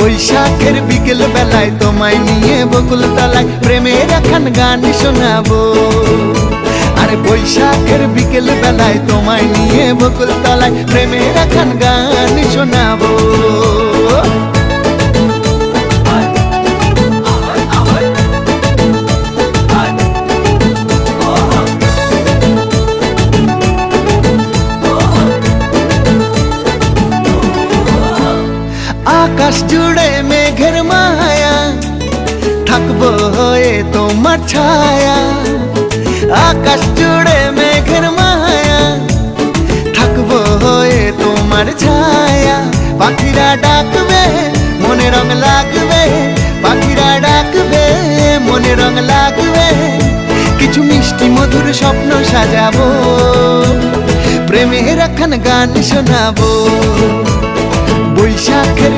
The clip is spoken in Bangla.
বৈশাখের বিকেল বেলায় তোমায় নিয়ে বকুল তলায় প্রেমের একখান গান শোনাবো। আরে বৈশাখের বিকেল বেলায় তোমায় নিয়ে বকুল তলায় প্রেমের একখান গান শোনাবো। আকাশ জুড়ে মেঘের মায়া, থাকবো হয়ে তোমার ছায়া। আকাশ জুড়ে মেঘের মায়া, থাকবো হয়ে তোমার ছায়া। পাখিরা ডাকবে মনে রং লাগবে, পাখিরা ডাকবে মনে রং লাগবে। কিছু মিষ্টি মধুর স্বপ্ন সাজাবো, প্রেমের একখান গান শোনাবো। বৈশাখের